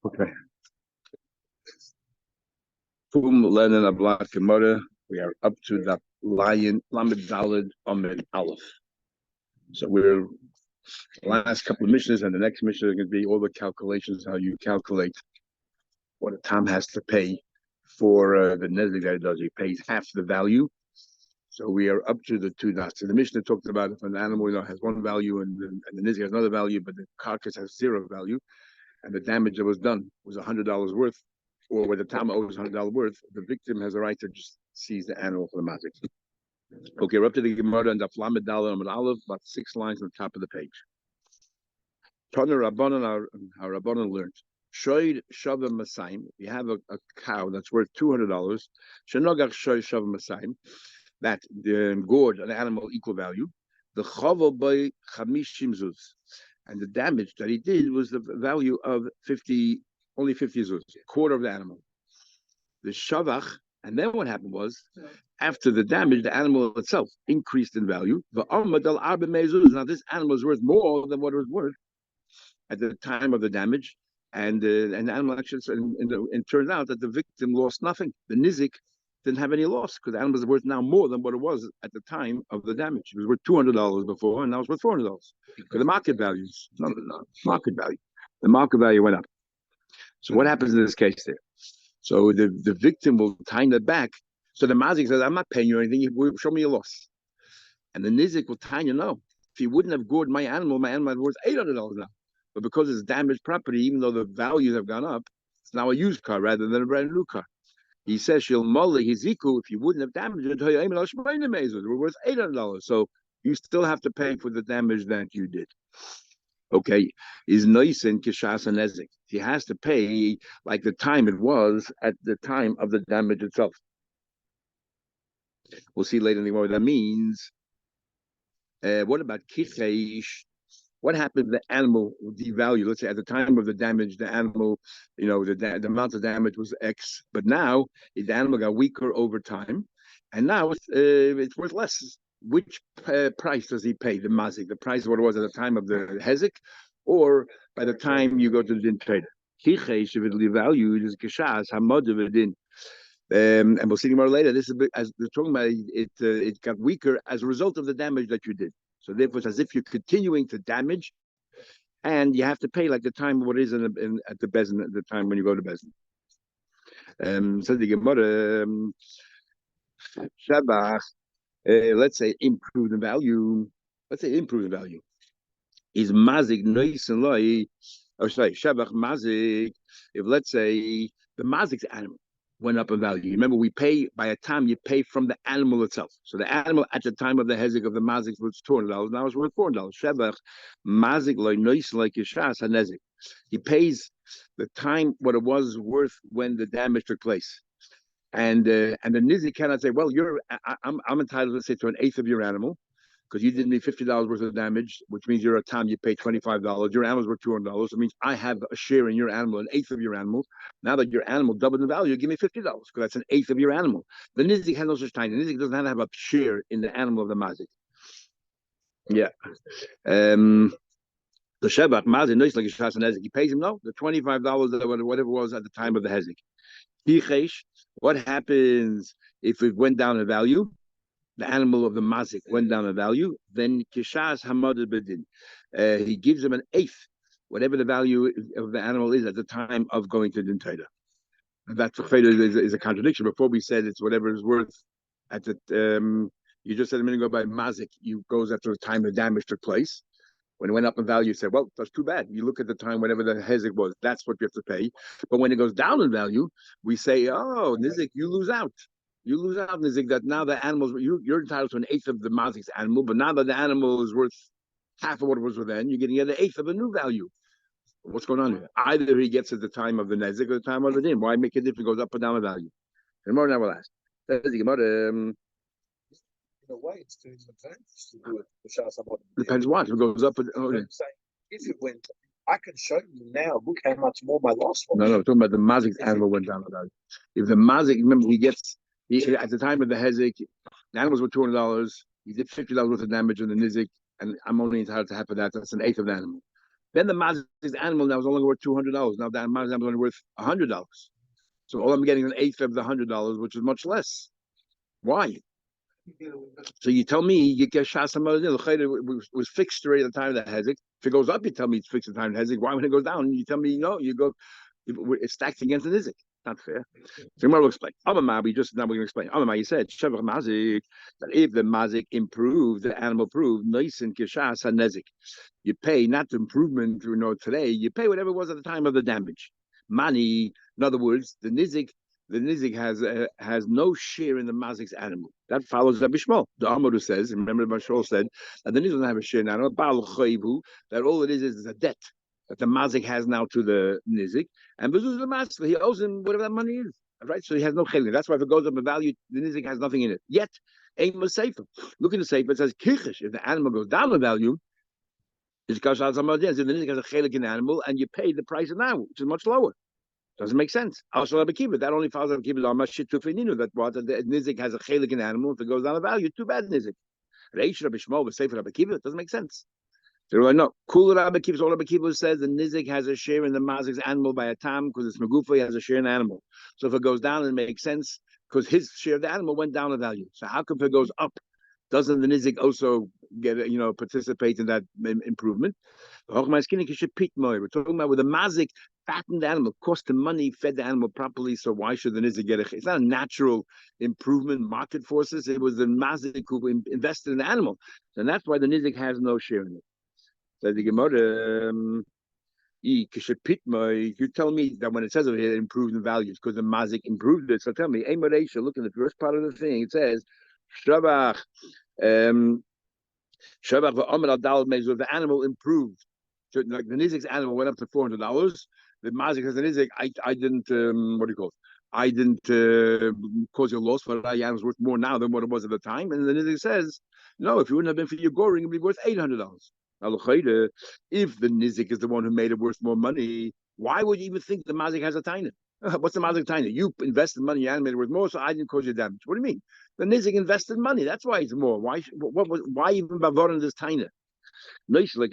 Okay. Kum Lenin Ablat Gemara. We are up to the Lion Lamed Dalid Amid Aleph. So we're last couple of missions, and the next mission is going to be all the calculations how you calculate what a Tom has to pay for the nezek that he does. He pays half the value. So we are up to the two dots. So the Mishnah talked about if an animal has one value and the nezek has another value, but the carcass has zero value, and the damage that was done was $100 worth, or where the Tom owes $100 worth, the victim has a right to just seize the animal for the mazik. Okay, we're up to the Gemara and the Lamed Daled Amud Aleph, about 6 lines on the top of the page. Tana Rabbanan, our Rabbanan learned. Shoyd Shava Masayim. You have a cow that's worth $200. Shenogach Shoyd Shava Masayim. That gored an animal equal value. The Chavo by Chamishim Zuz. And the damage that he did was the value of only 50 zuz, a quarter of the animal. The Shavach, and then what happened was, after the damage, the animal itself increased in value. Now this animal is worth more than what it was worth at the time of the damage, and the animal actually, and it turned out that the victim lost nothing. The nizik didn't have any loss because the animal is worth now more than what it was at the time of the damage. It was worth $200 before, and now it's worth $400 because the market values, no, market value. The market value went up. So what happens in this case there? So the victim will time that back. So the mazik says, "I'm not paying you anything. You show me your loss." And the nizik will time you, no. If he wouldn't have gored my animal is worth $800 now. But because it's damaged property, even though the values have gone up, it's now a used car rather than a brand new car. He says, "She'll molly his equal if you wouldn't have damaged it. We're worth $800. So you still have to pay for the damage that you did." Okay, is noisin kishas and nezik. He has to pay like the time it was at the time of the damage itself. We'll see later in the what that means. What about kichesh? What happened if the animal devalued? Let's say at the time of the damage, the animal, the amount of damage was X, but now the animal got weaker over time, and now it's worth less. Which price does he pay? The mazik, the price of what it was at the time of the hezek, or by the time you go to the din trader? Kichesh, if it devalued, is kishas hamod. And we'll see more later. This is as we're talking about. It got weaker as a result of the damage that you did. So therefore, it's as if you're continuing to damage, and you have to pay like the time of what is at the bezin at the time when you go to bezin. So the Gemara, Shabbat. Let's say improved in value. Let's say improved in value is mazik nois and loy. Or sorry, Shabbat mazik. If let's say the mazik's animal went up in value. Remember, we pay by a time you pay from the animal itself. So the animal at the time of the hezek of the mazik was $200. Now it's worth $400. Shevach mazik loy nois like yishas hanezik. He pays the time what it was worth when the damage took place. And the nizik cannot say, well, I'm entitled, let's say, to an eighth of your animal because you did me $50 worth of damage, which means you're a Tom, you pay $25. Your animal's worth $200. It means I have a share in your animal, an eighth of your animal. Now that your animal doubled in value, you give me $50 because that's an eighth of your animal. The nizik has no such time. The nizik does not have a share in the animal of the mazik. Yeah. The shebach mazik knows like a he pays him the $25 or whatever it was at the time of the hezek. What happens if it went down in value? The animal of the mazik went down in value. Then kishas hamad bedin. He gives him an eighth, whatever the value of the animal is at the time of going to din taida. That's is a contradiction. Before we said it's whatever is worth at the. You just said a minute ago by mazik, you goes after the time the damage took place. When it went up in value, you said, well, that's too bad. You look at the time, whatever the hezek was, that's what you have to pay. But when it goes down in value, we say, oh, nizik, you lose out. You lose out, nizik, that now the animals, you're entitled to an eighth of the mazik's animal, but now that the animal is worth half of what it was worth then, you're getting an eighth of a new value. What's going on here? Either he gets at the time of the nezik or the time of the din. Why make a difference? It goes up or down in value. And more now we'll ask. In a way, it's to his advantage to do it for Shas. Depends what. If it goes up. If it went, I can show you now. Look how much more my loss was. No, we're talking about the mazik's animal went down. If the mazik, remember, at the time of the hezek, the animals were $200. He did $50 worth of damage on the nizik, and I'm only entitled to half of that. That's an eighth of the animal. Then the mazik's animal now is only worth $200. Now that mazik's animal is only worth $100. So all I'm getting is an eighth of the $100, which is much less. Why? So you tell me you get shas was fixed already at the time of the hezek. If it goes up, you tell me it's fixed at the time of the hezek. Why when it goes down, you tell me no? You go, it's stacked against the nizik. Not fair. So we'll explain. We just now we're going to explain. You said shavach mazik that if the mazik improved, the animal improved, nice and kishas nezik. You pay not the improvement today. You pay whatever it was at the time of the damage. Money, in other words, the nizik has no share in the mazik's animal. That follows Rabbi Shmuel. The Amadu says, remember Rabbi Shmuel said, that the nizik doesn't have a share in animal. That all it is a debt that the mazik has now to the nizik, and bezuz the master, he owes him whatever that money is. Right, so he has no chelik. That's why if it goes up in value, the nizik has nothing in it. Yet, ain't sefer. Look at the sefer. It says kichish. If the animal goes down in value, it's kashal samadiyah. So the nizik has a chelik in the animal, and you pay the price of now, which is much lower. Doesn't make sense. Also, that only follows that what the nizik has a chelik in the animal. If it goes down in value, too bad nizik. Reish Rabbi Shmuel with sefer Rabbi Kiva. It doesn't make sense. So like, no, Kul Rabbi Kiva, all Rabbi Kiva says the nizik has a share in the mazik's animal by a tam because it's megufa, he has a share in the animal. So if it goes down, it makes sense because his share of the animal went down in value. So how come if it goes up, doesn't the nizik also get participate in that improvement? We're talking about with the mazik fattened the animal, cost the money, fed the animal properly. So why should the nizik get it's not a natural improvement, market forces. It was the mazik who invested in the animal, and that's why the nizik has no share in it. So the Gemara, you tell me that when it says over here it improved the values because the mazik improved it. So tell me, look at the first part of the thing. It says, Shabach, the animal improved. So like the nizik's animal went up to $400. The mazik says the nizik, I didn't, what do you call it? I didn't cause you a loss, but the animal's worth more now than what it was at the time. And the nizik says, no, if it wouldn't have been for your goring, it would be worth $800. If the nizik is the one who made it worth more money, why would you even think the mazik has a taina? What's the mazik taina? You invested money, you animated worth more, so I didn't cause you damage. What do you mean? The nizik invested money. That's why it's more. Why even bavorin this taina? If the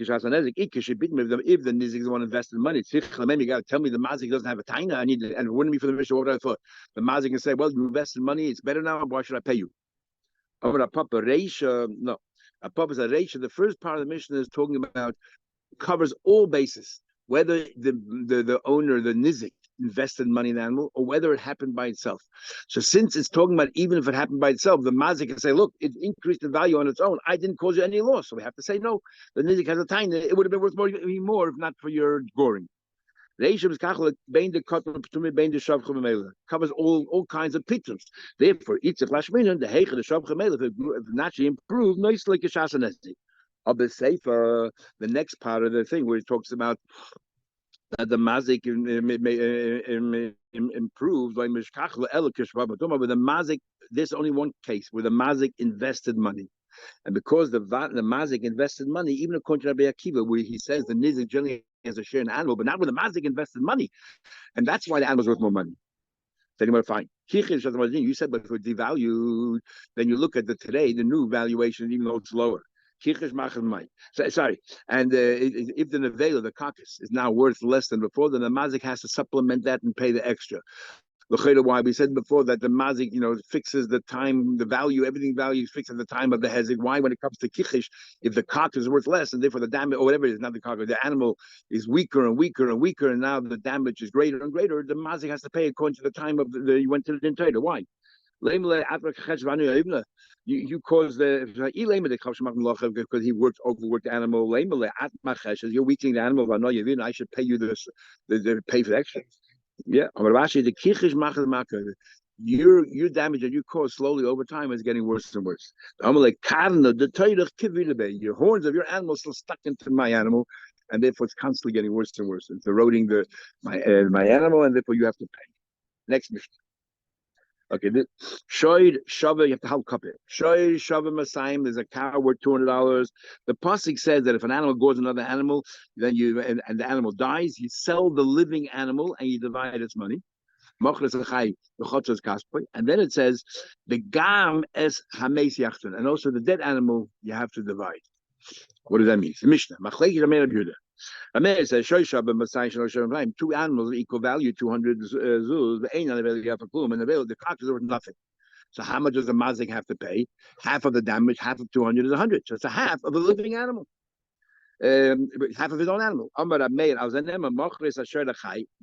nizik is the one invested money, you got to tell me the mazik doesn't have a taina. And it wouldn't be for the mission. What would I thought? The mazik can say, well, you invested money, it's better now. Why should I pay you? No. A papa is a reisha. The first part of the mission is talking about covers all bases, whether the owner, the nizik, invested money in the animal or whether it happened by itself. So since it's talking about even if it happened by itself, the mazik can say, look, it increased the value on its own. I didn't cause you any loss. So we have to say, no, the nizik has a tiny, it would have been worth more if not for your goring. Covers all kinds of pictures. Therefore, the naturally improved, nice like a shasanesi. Of the sefer, the next part of the thing where it talks about that the mazik improved by mishkach le'elokishva. With the mazik, there's only one case where the mazik invested money. And because the mazik invested money, even according to Rabbi Akiva, where he says the nizik generally has a share in the animal, but not with the mazik invested money. And that's why the animal's worth more money. So anyway, fine. You said, but if it's devalued, then you look at the new valuation, even though it's lower. Sorry. And if the nevela, the carcass, is now worth less than before, then the mazik has to supplement that and pay the extra. Why we said before that the mazik, fixes the time, the value, everything value is fixed at the time of the hezek. Why, when it comes to kichish, if the carcass is worth less, and therefore the damage, or whatever it is, not the carcass, the animal is weaker and weaker and weaker, and now the damage is greater and greater, the mazik has to pay according to the time of you went to the dinner. Why? You cause because he overworked the animal. You're weakening the animal. I should pay you this, the pay for the extra. Yeah, your damage that you cause slowly over time is getting worse and worse. Your horns of your animal still stuck into my animal, and therefore it's constantly getting worse and worse. It's eroding my animal, and therefore you have to pay. Next mission. Okay, Shoyd Shava, you have to help cup it. Shoyd Shava Masayim, there's a cow worth $200. The pasuk says that if an animal goes another animal, then and the animal dies, you sell the living animal and you divide its money. And then it says the gam es hames yachtun, and also the dead animal you have to divide. What does that mean? It's the Mishnah. Amir says, two animals equal value, 200 zuz, but ain't on the for plum, and the cock is worth nothing. So how much does the mazik have to pay? Half of the damage, half of 200 is 100. So it's a half of a living animal. Half of his own animal. The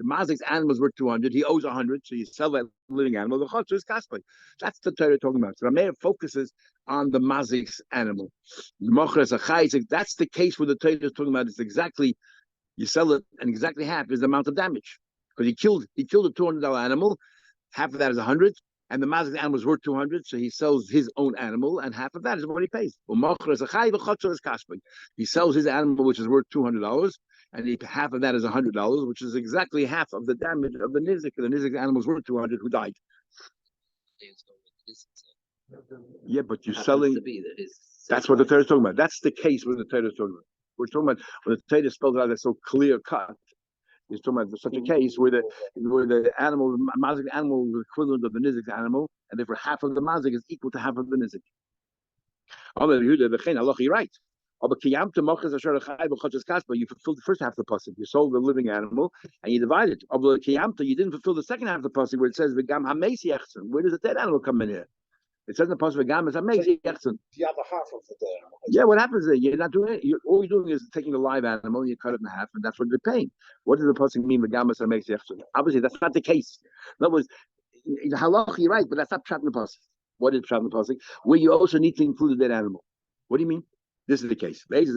mazik's animals were 200. He owes 100, so you sell that living animal. The chotzer is costly. That's the Torah talking about. So Rameir focuses on the mazik's animal. That's the case where the Torah is talking about. It's exactly, you sell it, and exactly half is the amount of damage because he killed a $200 animal. Half of that is 100. And the mazik animal is worth 200, so he sells his own animal, and half of that is what he pays. He sells his animal, which is worth $200, and half of that is $100, which is exactly half of the damage of the nizik. The nizik animal is worth 200, who died. Yeah, but you're selling. That's what the Torah is talking about. That's the case where the Torah is talking about. We're talking about when the Torah spells out that's so clear cut. He's talking about such a case where the animal, mazik animal, is the equivalent of the nizik animal, and therefore half of the mazik is equal to half of the nizik. You're right. You fulfilled the first half of the pasuk. You sold the living animal and you divided. You didn't fulfill the second half of the pasuk where it says v'gam hameis yechson. Where does the dead animal come in here? It says in the pasuk v'gam is hameis yechson. The other half of the dead animal. Yeah, what happens there? You're not doing it. All you're doing is taking a live animal and you cut it in half, and that's what you're paying. What does the pasuk mean? V'gam is hameis yechson. Obviously, that's not the case. In other words, in halach, you're right, but that's not pshat in the pasuk. What is pshat in the pasuk? Where you also need to include the dead animal. What do you mean? This is the case. Both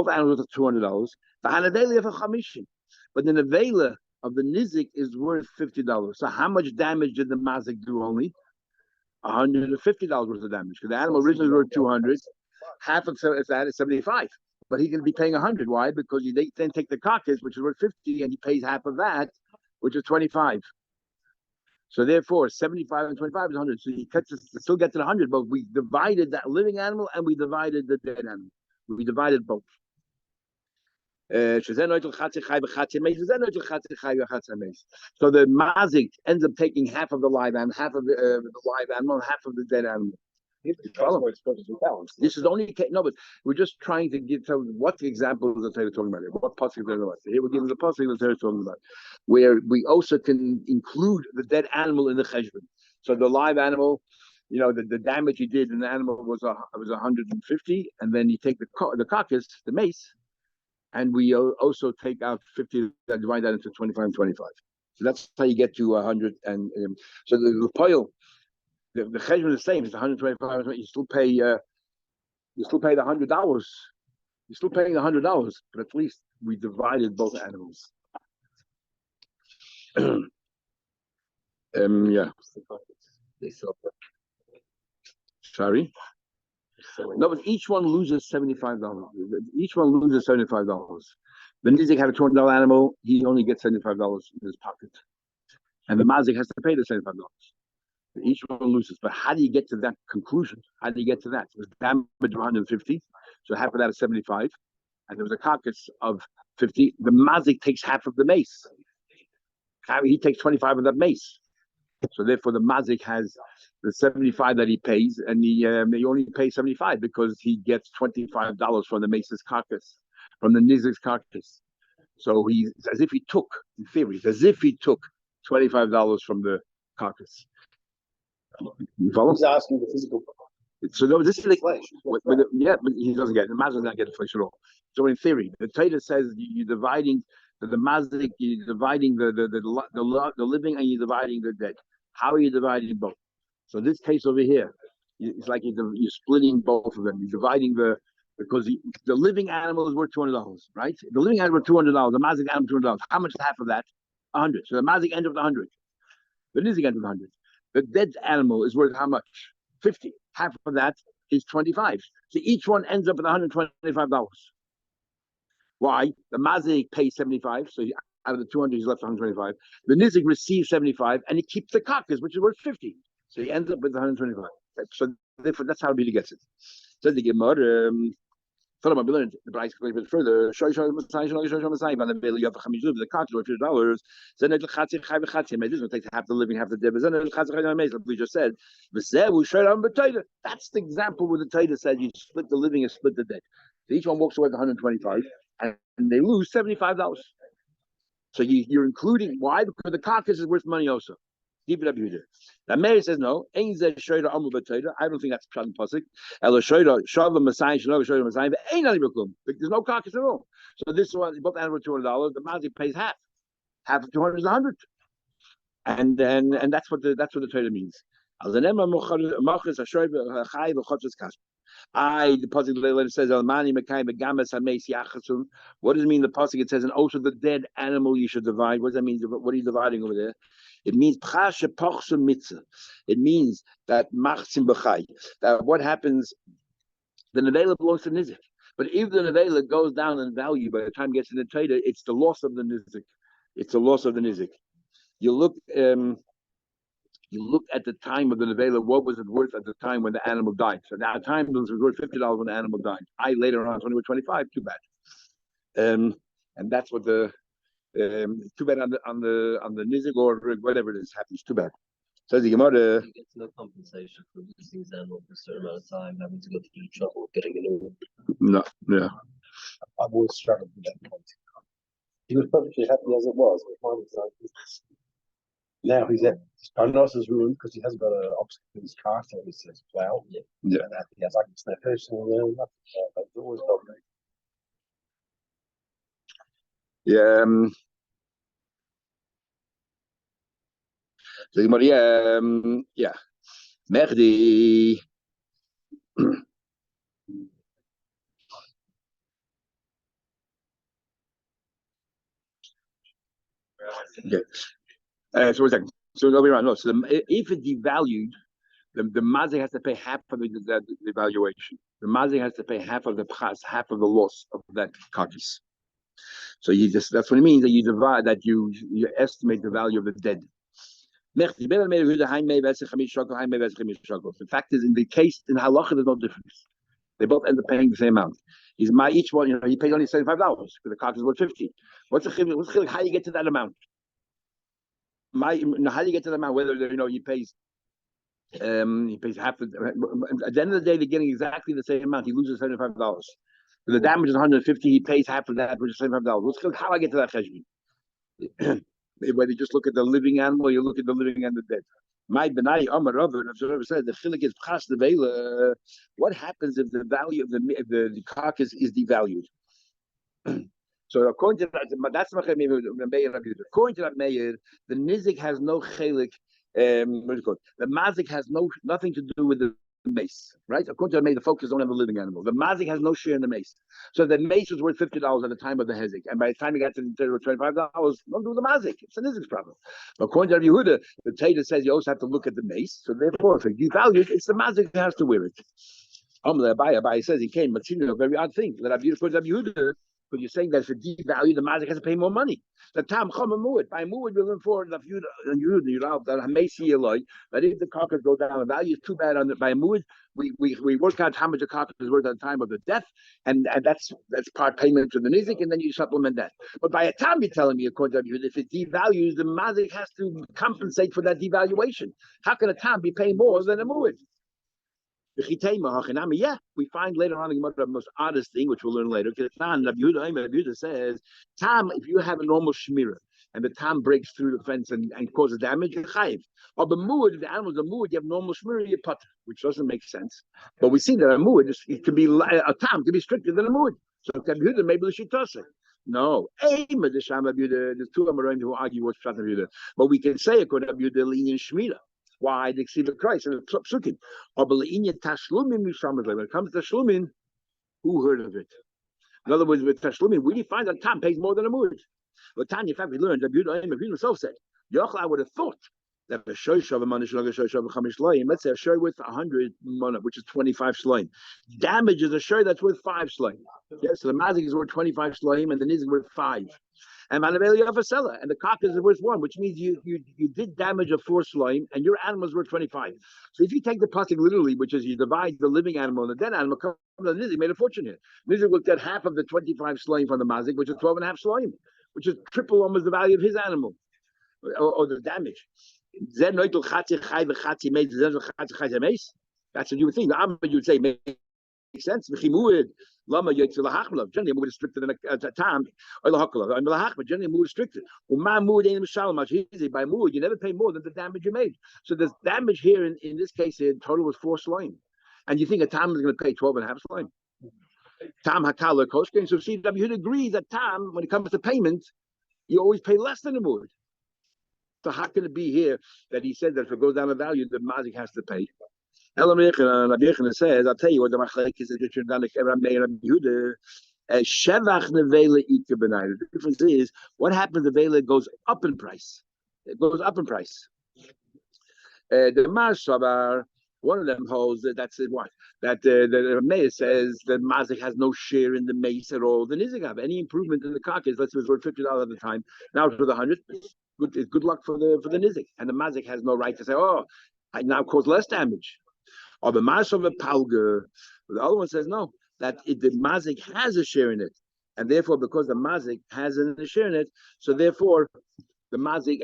animals are $200. But the nevela of the nizik is worth $50. So how much damage did the mazik do? Only $150 worth of damage. Because the animal originally was worth 200. Half of that is 75. But he's going to be paying 100. Why? Because you then take the carcass, which is worth 50, and he pays half of that, which is 25. So therefore, 75 and 25 is 100. So he still gets to 100, but we divided that living animal and we divided the dead animal. We divided both. So the mazik ends up taking half of the live animal, half of the live animal, half of the dead animal. This is only no, but we're just trying to give what the examples that they're talking about here. What pasuk they're talking about. Here we're giving the pasuk that they're talking about, where we also can include the dead animal in the cheshbon. So the live animal, the damage he did in the animal was 150, and then you take the carcass, the mace, and we also take out 50 and divide that into 25 and 25. So that's how you get to 100. And so the pile. The cheshbon is the same. It's 125. You still pay. You still pay the $100. You're still paying the $100, but at least we divided both animals. Yeah. Sorry. No, but each one loses $75. Each one loses $75. The nizik had a $200 animal. He only gets $75 in his pocket, and the mazik has to pay the $75. Each one loses. But how do you get to that conclusion? How do you get to that? It was damage of 150, so half of that is 75, and there was a carcass of 50. The mazik takes half of the mace. He takes 25 of that mace. So therefore, the mazik has the 75 that he pays, and he only pays 75 because he gets $25 from the mace's carcass, from the nizik's carcass. So he's as if he took, in theory, it's as if he took $25 from the carcass. You follow? He's asking the physical. So no, this is the flesh. yeah, but he doesn't get it. The mazik does not get the flesh at all. So in theory, the Torah says you're dividing the mazik, you're dividing the living, and you're dividing the dead. How are you dividing both? So this case over here, it's like you're splitting both of them. You're dividing because the living animal is worth $200, right? The living animal is worth $200. The mazik animal $200. How much is half of that? 100. So the mazik ends with 100. The nizik ends with 100. The dead animal is worth how much? 50. Half of that is 25. So each one ends up with $125. Why? The mazik pays 75. So out of the 200, he's left 125. The nizik receives 75, and he keeps the carcass, which is worth 50. So he ends up with 125. So therefore, that's how he gets it. So the Gemara. Thought about learning the price a little bit further. The contract of $50. Then it takes half the living, half the dead. We just said, that's the example where the Torah said you split the living and split the dead. So each one walks away with 125, and they lose $75. So you're including why? Because the carcass is worth money also. Keep it up here. Now Mary says no. I don't think that's pshat pasuk. There's no carcass at all. So this one, both animals $200. The mazik pays half. Half of 200 is 100, and that's what the Torah means. The pasuk later says Almani Mekai Begamas Hameis Yachasun. What does it mean? The pasuk it says, and also the dead animal you should divide. What does that mean? What are you dividing over there? It means Pchashe Pochsun Mitzvah. It means that Machsim B'chai. That what happens, the Nevela belongs to Nizik. But if the Nevela goes down in value by the time it gets to the Torah, it's the loss of the Nizik. It's the loss of the Nizik. You look at the time of the nevela, what was it worth at the time when the animal died? So now, at the time it was worth $50 when the animal died. Later on, it's only worth 25. Too bad. And that's what the too bad on the nizik or whatever it is happens. Too bad. Says the Gemara. He gets no compensation for losing his animal for a certain amount of time, having to go through the trouble of getting a new one. No, yeah. I've always struggled with that point. He was perfectly happy as it was. Now he's at Parnassus ruined because he hasn't got an obstacle in his car, so he says plow. Yeah. And that he has like a snap person around. But it's always okay. Yeah. So Gemara, yeah. Mehdi. Okay. So one second. So no, we're on. No. So if it devalued, the mazik has to pay half of the valuation. The mazik has to pay half of the pras, half of the loss of that carcass. So that's what it means that you divide, that you estimate the value of the dead. The fact is, in the case in halacha, there's no difference. They both end up paying the same amount. Each one, he pays only $75 because the carcass is worth 50. What's the chiluk? How do you get to that amount? How do you get to the amount? Whether he pays half. At the end of the day, they're getting exactly the same amount. He loses $75. If the damage is 150, he pays half of that, which is $75. How do I get to that cheshbon? Whether you just look at the living animal, you look at the living and the dead. My benai Amar Rabbi said the chilik is pchas devela. What happens if the value of the carcass is devalued? So according to that's according to that mayor, the nizik has no chelik. The mazik has nothing to do with the mace, right? According to that mayor, the focus don't have a living animal. The mazik has no share in the mace. So the mace was worth $50 at the time of the hezek, and by the time he got to the $25, don't do the mazik. It's a nizik's problem. But according to Yehuda, the Taita says you also have to look at the mace. So therefore, if you value it, it's the mazik that has to wear it. Abai says he came, but a very odd thing. That Yehuda. But you're saying that if it devalued, the mazik has to pay more money. The tam chama muad. By muad, we'll learn forward that you that hamesi aloi. That if the carcass goes down, the value is too bad on it. By muad, we work out how much the carcass is worth at the time of the death, and that's part payment to the nizik, and then you supplement that. But by a time you're telling me, according to you, if it devalues, the mazik has to compensate for that devaluation. How can a tam be paying more than a muad? Yeah, we find later on in the most oddest thing, which we'll learn later. Yehuda says, Tam, if you have a normal shmira and the tam breaks through the fence and causes damage, you're chayiv. Or the muad, if the animal's a muad, you have normal shmira, you putter, which doesn't make sense. But we see that a muad, it can be a tam can be stricter than a muad. So Yehuda maybe the shitase. No, there's two Amoraim who argue what's pshat Yehuda, but we can say according to Yehuda, lenient shmira. Why they see the Christ and the psukim? When it comes to tashlumin, who heard of it? In other words, with tashlumin, we do find that tam pays more than a muad. But Tanya, in fact, we learned that Yehuda himself said, Yochel, I would have thought that a shoysh of a man is like a shoysh of a chamish shloim. Let's say a shoy with 100 mana, which is 25 shloim. Damages a shoy that's worth 5 shloim. Yes, so the mazik is worth 25 shloim and the nizik is worth 5. And Manaveli of a seller, and the carcass is worth 1, which means you did damage of 4 slime, and your animal is worth 25. So if you take the pasuk literally, which is you divide the living animal and the dead animal, come to the nizik, made a fortune here. Nizik will get half of the 25 slime from the mazik, which is 12 and a half slime, which is triple almost the value of his animal, or the damage. That's what you would think. The Amma, you would say sense. Lama Yitzilahachmalav. Generally, more restricted than a tam. Or Lahakalav. I'm Lahachma. Generally, more restricted. Uma mood ain't much easy. By mood, you never pay more than the damage you made. So the damage here in this case, in total was 4 slime. And you think a tam is going to pay 12.5 slime? Tam Hakala Koshkin. So CW agrees that tam, when it comes to payment, you always pay less than the mood. So how can it be here that he said that if it goes down in value, the mazik has to pay? Rabbi says, I'll tell you what the machlek is. The difference is what happens if Vela goes up in price. It goes up in price. The Marsabar, one of them holds that's it. What that the mayor says that mazik has no share in the mace at all. The nizik have any improvement in the carcass. Let's say it was worth $50 at the time. Now it's worth 100. Good luck for the nizik, and the mazik has no right to say, oh, I now cause less damage. Or the Mars of a Palga, the other one says no, that the Mazik has a share in it. And therefore, because the Mazik has a share in it, so therefore the Mazik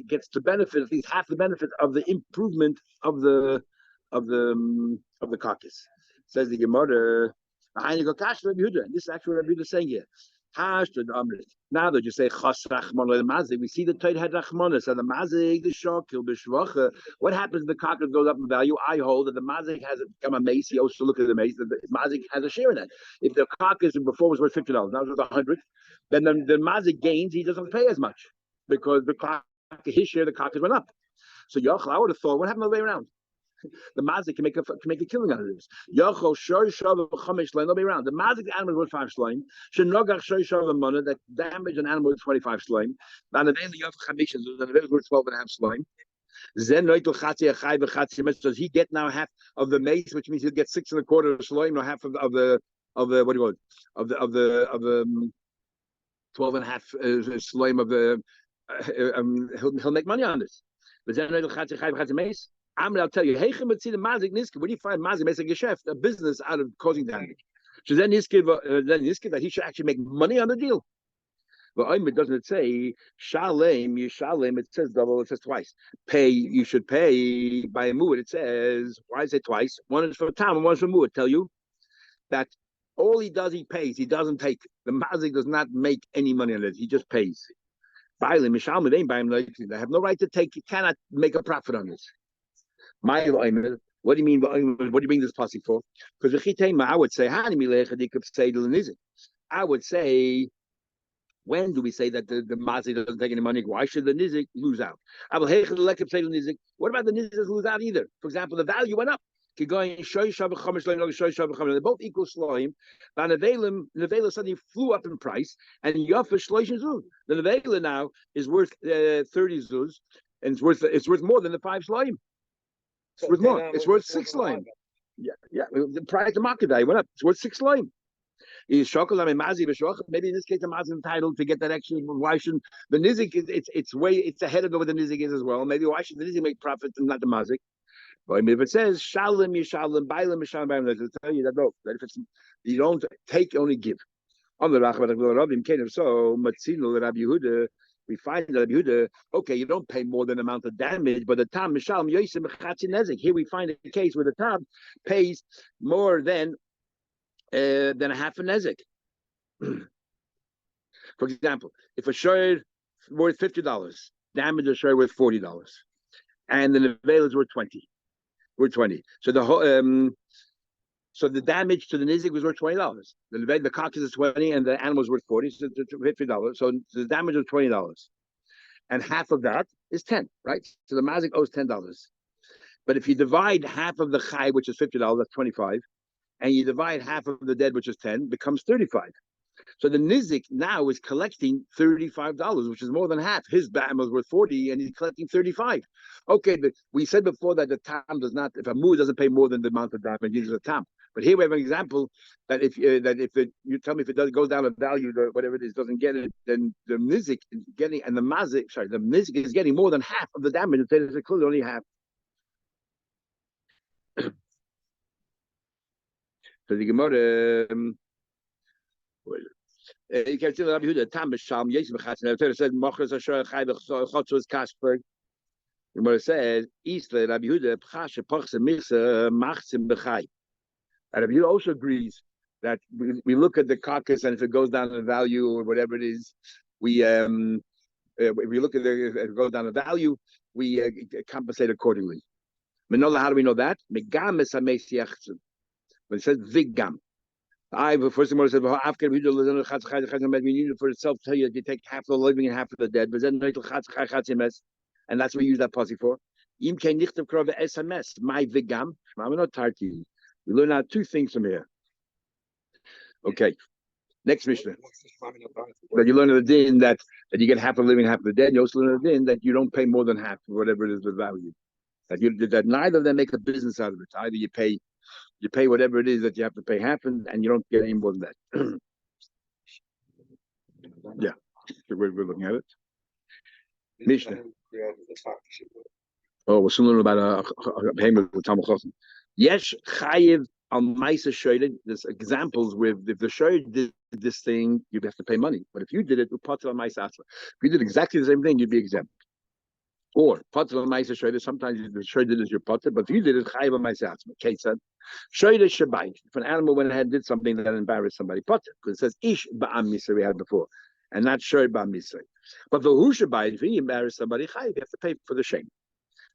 gets to benefit, at least half the benefit of the improvement of the carcass. Says the Gemara, this is actually what Rabbi Yehuda is saying here. Now that you say chas rachmana the mazik, we see the Torah had rachmana. So the mazik, the shokil, the shvacha. What happens if the carcass goes up in value? I hold that the mazik has become a mace. He also look at the mace. The mazik has a share in that. If the carcass before was worth $50, now it's worth 100, then the mazik gains. He doesn't pay as much because the carcass, his share, the carcass went up. So Yochel, I would have thought, what happened the way around? The mazik can make a killing out of this. Yochel shoy shav chamesh shleim. They'll be around. The mazik animal worth 5 shleim. Shenogach shoy shav mana that damage an animal with 25 shleim. Then the daily yochel chamesh is the daily worth 12.5 shleim. Zen noitel chatzi achai v'chatzi. Does he get now half of the mace, which means he'll get 6 1/4 shleim, or half of the what do you want of the 12.5 shleim of the he'll make money on this. But zen noitel chatzi achai v'chatzi mace. I'll tell you, where do you find mazik makes a geschäft, a business out of causing damage? So then that he should actually make money on the deal. But doesn't it say shalem? You shalem. It says double. It says twice. Pay. You should pay by a muad. It says why is it twice? One is for tam and one is for muad. Tell you that all he does, he pays. He doesn't take. The mazik does not make any money on it. He just pays. They have no right to take. You cannot make a profit on this. What do you mean? What do you bring this passage for? Because I would say, I would say, when do we say that the mazik doesn't take any money? Why should the nizik lose out? What about the nizik lose out either? For example, the value went up. They're both equal slime. The nevela suddenly flew up in price, and yafa shloishin zuz. The nevela now is worth 30 zuz, and it's worth more than the 5 slime. It's worth more. It's worth 6 slime. Yeah. The price to market value went up. It's worth 6 slime. Maybe in this case, the mazik is entitled to get that extra. Why shouldn't the nizik? It's ahead of what the nizik is as well. Maybe why should the nizik make profit and not the mazik? But if it says shalom, yishalom, bailam, yishalom, it'll tell you that no, that if it's you don't take, you only give. On the Rachamad, so Matzino Rabbi Yehuda. We find that Rabbi Yehuda, okay, you don't pay more than the amount of damage, but the tam mishalom yosim b'chatzi nezik. Here we find a case where the tam pays more than a half a nezik. For example, if a shor worth $50, damage a shor worth $40, and the nevela is worth 20. So the whole so the damage to the nizik was worth $20. The carcass is 20 and the animal is worth 40, so it's $50. So the damage was $20. And half of that is 10, right? So the mazik owes $10. But if you divide half of the chai, which is $50, that's 25, and you divide half of the dead, which is 10, becomes 35. So the nizik now is collecting $35, which is more than half. His animal is worth 40, and he's collecting 35. Okay, but we said before that the tam does not, if a mu doesn't pay more than the amount of damage, it's a tam. But here we have an example that if you tell me if it goes down in value, whatever it is, doesn't get it, then the nizik is getting, and the nizik is getting more than half of the damage. It's clearly only half. So the Gemara. You can see Rabbi Yehuda tam b'shalom yesem b'chatzin. The Torah says machras asher chai b'chotzos kasper. The Gemara says Isla Rabbi Yehuda pchashe pachse michse machzim b'chai. And if you also agrees that we look at the carcass, and if it goes down in value or whatever it is, if we look at if it goes down in value, we compensate accordingly. Manola, how do we know that? Megam is when it says vigam. I first of all said after we do need for itself tell you that you take half of the living and half of the dead, but then and that's what we use that posse for. Im kein nicht of SMS, my vigam. I'm not tired to you. We learn out two things from here. Okay. Next Mishnah. That you learn the din that you get half of the living, half of the dead. You also learn the din that you don't pay more than half, whatever it is the value. That neither of them make a business out of it. Either you pay whatever it is that you have to pay half, and you don't get any more than that. Yeah, so we're looking at it. Mishnah. Oh, we're still learning about a payment with Talmud Chacham. Yes, chayiv al ma'aser shoyed. There's examples where if the shoyed did this thing, you'd have to pay money. But if you did it, upater al ma'aser atzma. If you did exactly the same thing, you'd be exempt. Or pater al ma'aser shoyed. Sometimes the shoyed is your pater, but if you did it, chayiv al ma'aser atzma. Kate said, shoyed shabayit. If an animal went ahead and did something that embarrassed somebody, pater, because it says ish ba'am misay we had before, and not shoyed ba'am misay. But the who shabayit, if he embarrassed somebody, chayiv, you have to pay for the shame.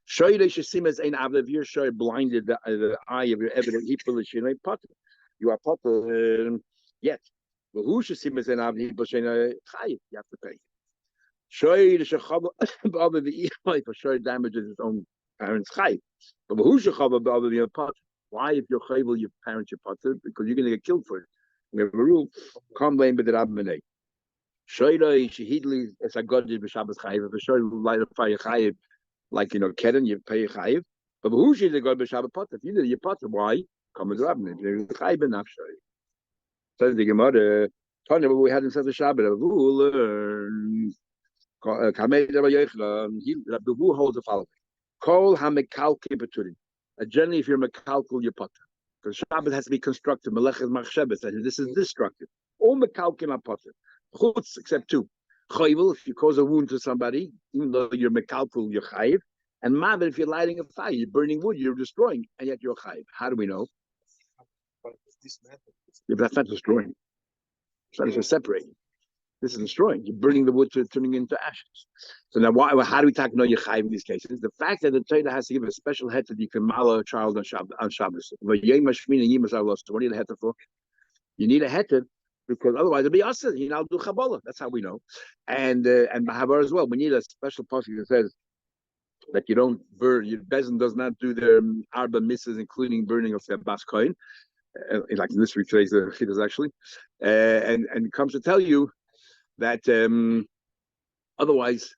If you're shoy blinded the eye of your evident you are potter yet. But who should see as an you have to pay. Shoy the shoy damages his own parents chayv. But who should have your potter? Why if you're chayv your parents your potter? Because you're gonna get killed for it. We have a rule, come blame but the rabbanay. Shoy shehidli as a god b'Shabbos chayv. If a shoy light a fire chayv, like Keren, you pay chayiv. But who should go b'Shabbat potter? If you did your potter, why? Come with Rabbanim. There's chayiv benafshay. Says the Gemara, Tanya, but we had in Seder Shabbat. Who Kamei Rabbi Yochanan, the who holds the following: Kol hamekalkel beturim. Generally, if you're mekalkel, you're potter, because Shabbat has to be constructive. Melechet machshabes. This is destructive. All mekalkel are potter. Chutz, except two. Chayvel, if you cause a wound to somebody, even though you're mekalkul, you're chayiv. And maver, if you're lighting a fire, you're burning wood, you're destroying, and yet you're chayiv. How do we know? Yeah, but that's not destroying. It's not separating. This is destroying. You're burning the wood to turning into ashes. So now, how do we talk know you're chayiv in these cases? The fact that the Torah has to give a special heter that you can mala a child on Shabbos. What do you need a heter for? You need a heter because otherwise it'll be us. You know, do Kabbalah. That's how we know. And Mahavar as well. We need a special passage that says that you don't burn. Your bezin does not do their arba misses, including burning of their bas kohen. Like in this week today's the chiddush actually, and it comes to tell you that otherwise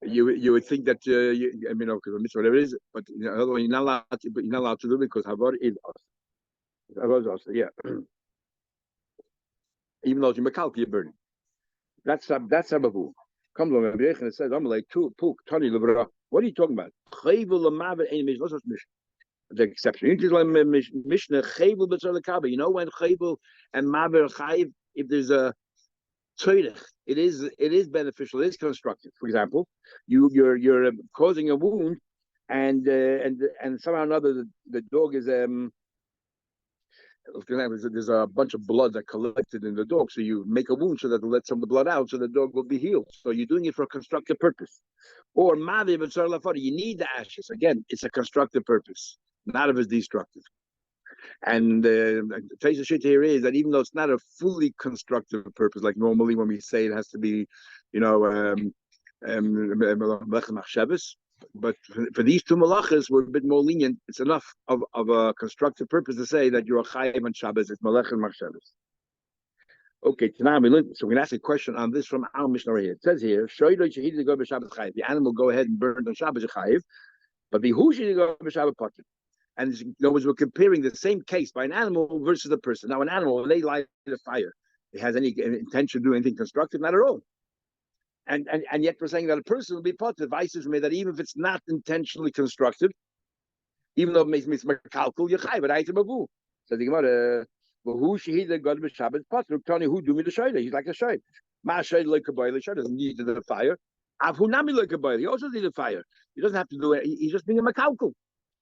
you would think that because mitzvah whatever it is, but otherwise you're not allowed to do it because Havar is us. Havar is us. Yeah. Even though you're mekalkel, you're burning. That's Sabavu. Comes along and it says, I'm like, what are you talking about? The exception. Mishnah chayvul b'tzor lekaba. You know when chayvul and maver chayiv, if there's a tzorich, it is beneficial, it is constructive. For example, you're causing a wound, and somehow or another the dog is there's a bunch of blood that collected in the dog, so you make a wound so that it lets some of the blood out, so the dog will be healed. So you're doing it for a constructive purpose. Or mavi b'tzor lafari, you need the ashes. Again, it's a constructive purpose, not if it's destructive. And the Taisa shit here is that even though it's not a fully constructive purpose, like normally when we say it has to be, but for these two malachas, we're a bit more lenient. It's enough of a constructive purpose to say that you're a chayiv on Shabbos. It's malach and machshavos. Okay, now so we're going to ask a question on this from our Mishnah right here. It says here, the animal go ahead and burn on Shabbos chayiv, but the who should go b'Shabbat potter. And in other words, we're comparing the same case by an animal versus a person. Now, an animal, when they light a fire, it has any intention to do anything constructive? Not at all. And yet we're saying that a person will be potter. Vices made that even if it's not intentionally constructive, even though it makes mekalkul, you're chayiv, but item avu. So the Gemara, who shehid the god b'Shabbat potter? Tony, who do me the shayda? He's like a shayda. Ma shayda like a boiler. Shayda doesn't need the fire. Avu nami like a boiler. He also needs a fire. He doesn't have to do it. He's just being a mekalkul,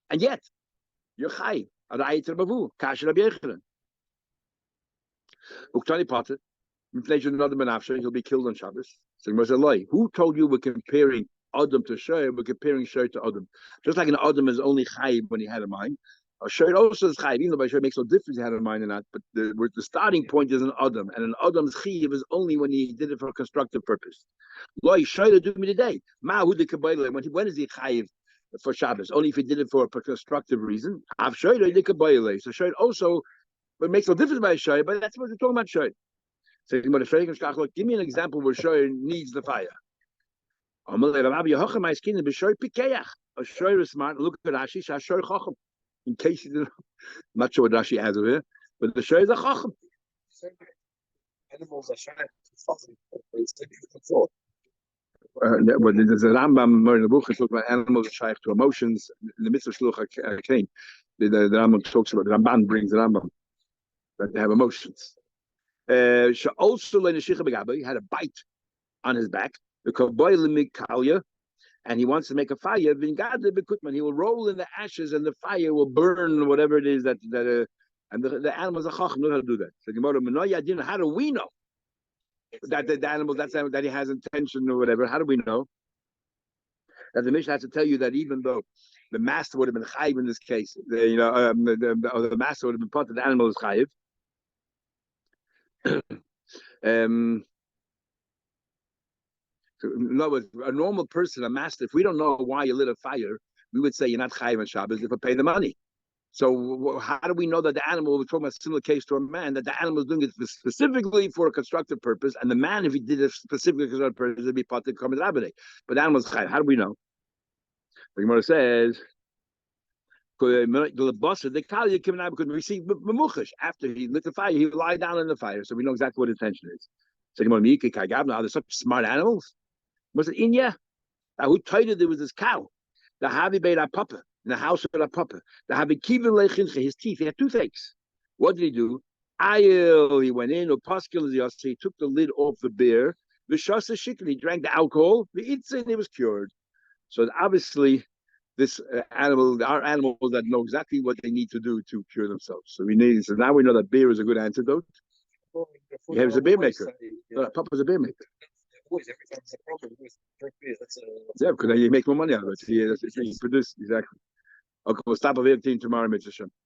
and yet you're chayiv. Kasher Rabbi Yechanan. Uktani Potter. He'll be killed on Shabbos. So who told you we're comparing Adam to Shoy? We're comparing Shoy to Adam. Just like an Adam is only Chayiv when he had a mind. A Shoy also is Chayiv, even though by Shoy makes no difference he had a mind or not. But the starting point is an Adam. And an Adam's Chayiv is only when he did it for a constructive purpose. Loi, Shoy to do me today. When is he Chayiv for Shabbos? Only if he did it for a constructive reason. Av Shoy to Kabbalah. So Shoy also, it makes no difference by Shoy, but that's what we're talking about Shoy. So give me an example where Shoy needs the fire. A Shoy is smart. Look at Rashi. Shoy Chacham. In case you didn't, I'm not sure what Rashi has over here, but the Shoy is a Chacham. Animals are shy to fucking. But there's a Rambam in the book that talks about animals are shy to emotions. In the midst of Shluch Kain, the Rambam talks about, the Ramban brings the Rambam that they have emotions. He had a bite on his back, and he wants to make a fire. He will roll in the ashes, and the fire will burn whatever it is that and the animals are chacham know how to do that. So how do we know that the animal that he has intention or whatever? How do we know? That the Mishnah has to tell you that even though the master would have been chayiv in this case, the master would have been part of the animal is chayiv. So in other words, a normal person, a master, if we don't know why you lit a fire, we would say you're not chayiv on Shabbos if we pay the money. So how do we know that the animal, we're talking about a similar case to a man, that the animal is doing it specifically for a constructive purpose, and the man, if he did it specifically for a constructive purpose, would be part of the common rabbinate. But the animal is chayiv. How do we know? The Gemara says, the Kali could receive memuchash after he lit the fire. He would lie down in the fire, so we know exactly what his intention is. So are there such smart animals? Was it Inya? Who told you there was this cow? The Havi made a papa in the house of a papa. The Havi kivin lechinche, his teeth. He had toothaches. What did he do? He went in, or he took the lid off the beer. The shasa shikli, he drank the alcohol. The itzin, he was cured. So obviously, this animal, our animals that know exactly what they need to do to cure themselves. So now we know that beer is a good antidote. Yeah, he was a beer maker. Papa's a beer maker. Every time it's a problem, drink beer. Yeah, because you make more money out of it. He produces exactly. Okay, we'll stop over here tomorrow, Mitzvah.